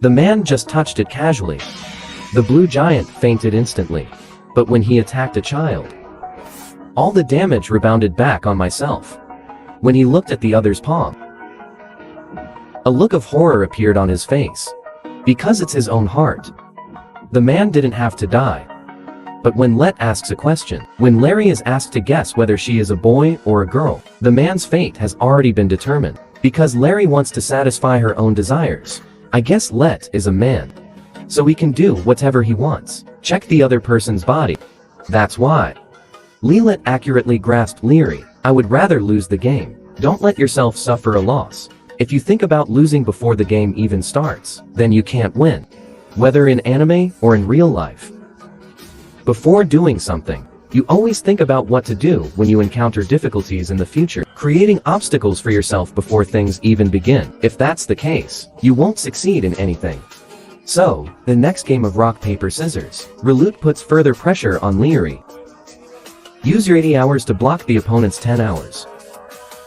The man just touched it casually. The blue giant fainted instantly. But when he attacked a child, all the damage rebounded back on myself. When he looked at the other's palm, a look of horror appeared on his face. Because it's his own heart. The man didn't have to die. But when Let asks a question, when Larry is asked to guess whether she is a boy or a girl, the man's fate has already been determined. Because Larry wants to satisfy her own desires. I guess Let is a man. So he can do whatever he wants. Check the other person's body. That's why. Lelet accurately grasped Leary. I would rather lose the game. Don't let yourself suffer a loss. If you think about losing before the game even starts, then you can't win. Whether in anime or in real life. Before doing something, you always think about what to do when you encounter difficulties in the future, creating obstacles for yourself before things even begin. If that's the case, you won't succeed in anything. So, the next game of rock paper scissors, Relut puts further pressure on Leary. Use your 80 hours to block the opponent's 10 hours.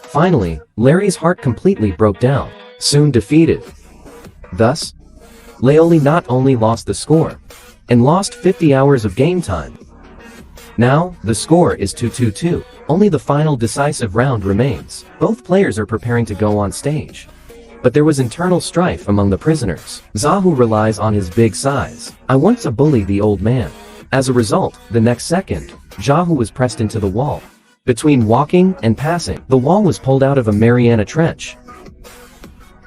Finally, Larry's heart completely broke down, soon defeated. Thus, Leoli not only lost the score, and lost 50 hours of game time. Now, the score is 2-2-2. Only the final decisive round remains. Both players are preparing to go on stage. But there was internal strife among the prisoners. Zahu relies on his big size. I want to bully the old man. As a result, the next second, Zahu was pressed into the wall. Between walking and passing, the wall was pulled out of a Mariana trench.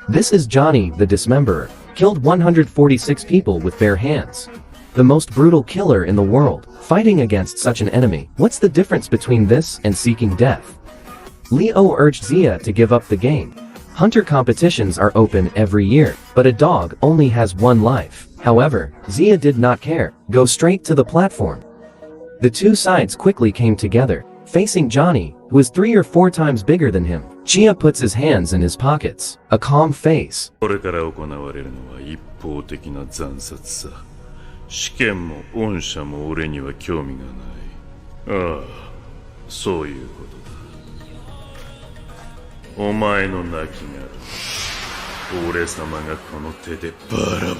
This is Johnny the Dismemberer. Killed 146 people with bare hands. The most brutal killer in the world, fighting against such an enemy. What's the difference between this and seeking death? Leo urged Zia to give up the game. Hunter competitions are open every year, but a dog only has one life. However, Zia did not care. Go straight to the platform. The two sides quickly came together, facing Johnny, who is 3 or 4 times bigger than him. Chia puts his hands in his pockets, a calm face. 試験も御社も俺には興味がない。ああ、そういうことだ。お前の亡きが俺様がこの手でバラバラに。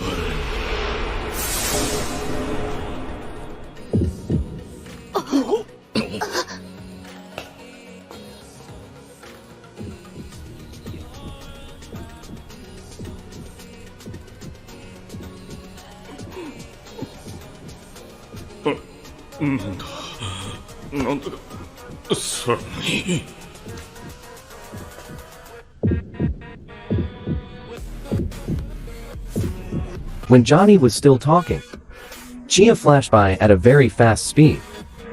なんださらに。When Johnny was still talking, Chia flashed by at a very fast speed.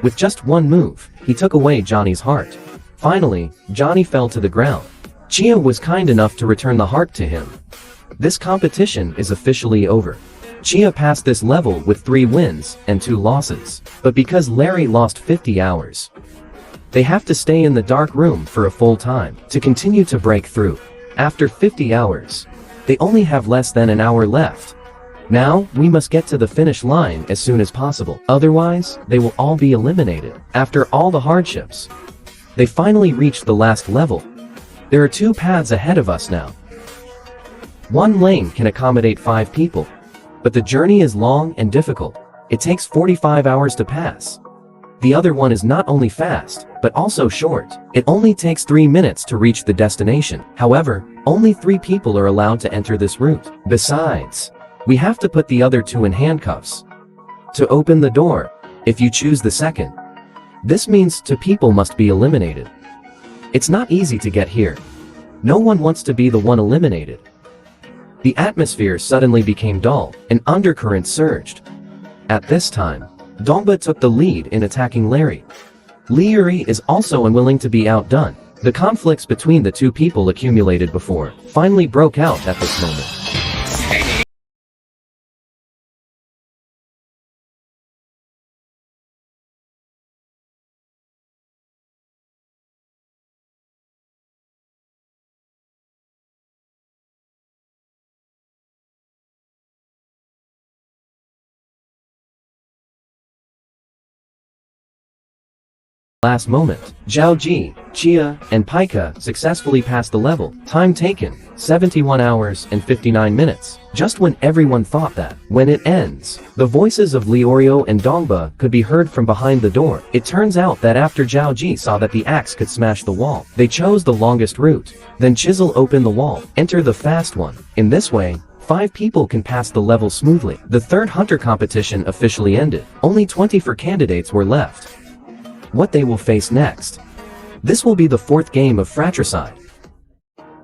With just one move, he took away Johnny's heart. Finally, Johnny fell to the ground. Chia was kind enough to return the heart to him. This competition is officially over. Chia passed this level with 3 wins and 2 losses. But because Larry lost 50 hours, they have to stay in the dark room for a full time to continue to break through. After 50 hours, they only have less than an hour left. Now, we must get to the finish line as soon as possible. Otherwise, they will all be eliminated. After all the hardships, they finally reached the last level. There are 2 paths ahead of us now. One lane can accommodate 5 people. But the journey is long and difficult. It takes 45 hours to pass. The other one is not only fast, but also short. It only takes 3 minutes to reach the destination. However, only 3 people are allowed to enter this route. Besides, we have to put the other 2 in handcuffs to open the door. If you choose the second, this means 2 people must be eliminated. It's not easy to get here. No one wants to be the one eliminated. The atmosphere suddenly became dull, and undercurrent surged. At this time, Dongba took the lead in attacking Larry. Leary is also unwilling to be outdone. The conflicts between the 2 people accumulated before finally broke out at this moment. last moment. Zhao Ji, Chia, and Paika successfully passed the level. Time taken, 71 hours and 59 minutes. Just when everyone thought that, when it ends, the voices of Leorio and Dongba could be heard from behind the door. It turns out that after Zhao Ji saw that the axe could smash the wall, they chose the longest route. Then chisel open the wall, enter the fast one. In this way, 5 people can pass the level smoothly. The third hunter competition officially ended. Only 24 candidates were left. What they will face next. This will be the 4th game of fratricide.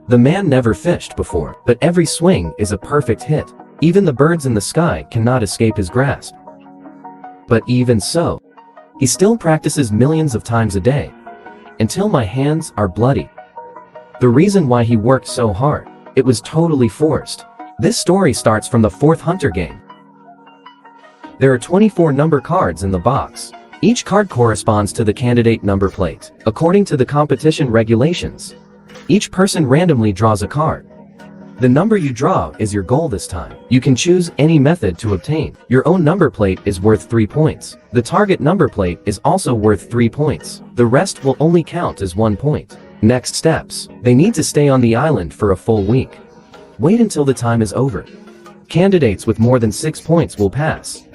The man never fished before, but every swing is a perfect hit. Even the birds in the sky cannot escape his grasp. But even so, he still practices millions of times a day. Until my hands are bloody. The reason why he worked so hard, it was totally forced. This story starts from the 4th hunter game. There are 24 number cards in the box. Each card corresponds to the candidate number plate. According to the competition regulations, each person randomly draws a card. The number you draw is your goal this time. You can choose any method to obtain. Your own number plate is worth 3 points. The target number plate is also worth 3 points. The rest will only count as 1 point. Next steps. They need to stay on the island for a full week. Wait until the time is over. Candidates with more than 6 points will pass.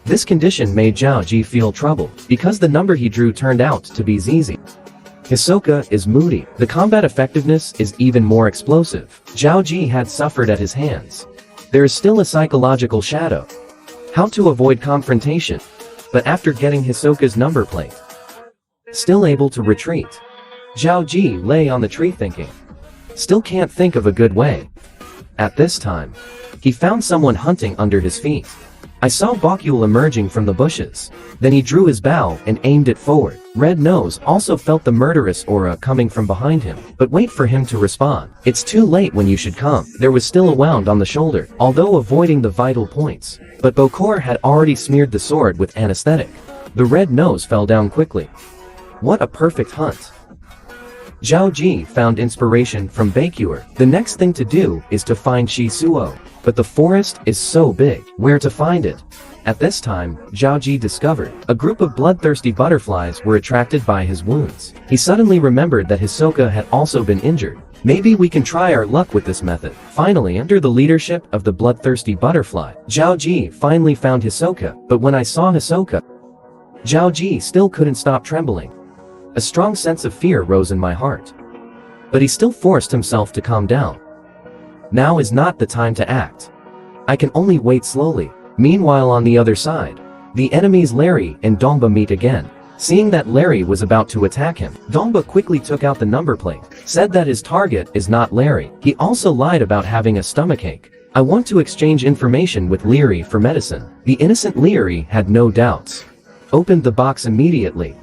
This condition made Zhao Ji feel troubled, because the number he drew turned out to be easy. Hisoka is moody. The combat effectiveness is even more explosive. Zhao Ji had suffered at his hands. There is still a psychological shadow. How to avoid confrontation. But after getting Hisoka's number plate, still able to retreat. Zhao Ji lay on the tree thinking. Still can't think of a good way. At this time, he found someone hunting under his feet. I saw Bakul emerging from the bushes. Then he drew his bow and aimed it forward. Red Nose also felt the murderous aura coming from behind him, but wait for him to respond. It's too late when you should come. There was still a wound on the shoulder, although avoiding the vital points. But Bokor had already smeared the sword with anesthetic. The Red Nose fell down quickly. What a perfect hunt. Zhao Ji found inspiration from Bakul. The next thing to do is to find Shisuo. But the forest is so big. Where to find it? At this time, Zhao Ji discovered a group of bloodthirsty butterflies were attracted by his wounds. He suddenly remembered that Hisoka had also been injured. Maybe we can try our luck with this method. Finally, under the leadership of the bloodthirsty butterfly, Zhao Ji finally found Hisoka. But when I saw Hisoka, Zhao Ji still couldn't stop trembling. A strong sense of fear rose in my heart. But he still forced himself to calm down. Now is not the time to act. I can only wait slowly. Meanwhile, on the other side, the enemies Larry and Dongba meet again. Seeing that Larry was about to attack him, Dongba quickly took out the number plate, said that his target is not Larry. He also lied about having a stomachache. I want to exchange information with Leary for medicine. The innocent Leary had no doubts. Opened the box immediately.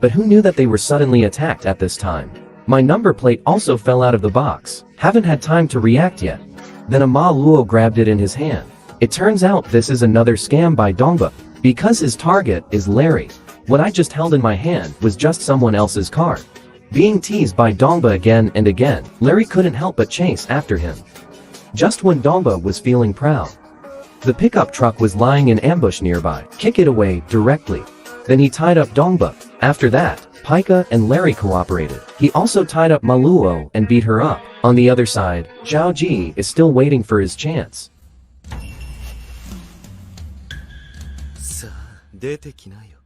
But who knew that they were suddenly attacked at this time? My number plate also fell out of the box. Haven't had time to react yet. Then a Ma Luo grabbed it in his hand. It turns out this is another scam by Dongba, because his target is Larry. What I just held in my hand was just someone else's card. Being teased by Dongba again and again, Larry couldn't help but chase after him. Just when Dongba was feeling proud, the pickup truck was lying in ambush nearby. Kick it away directly. Then he tied up Dongba. After that, Paika and Larry cooperated. He also tied up Maluo and beat her up. On the other side, Zhao Ji is still waiting for his chance. さあ出てきなよ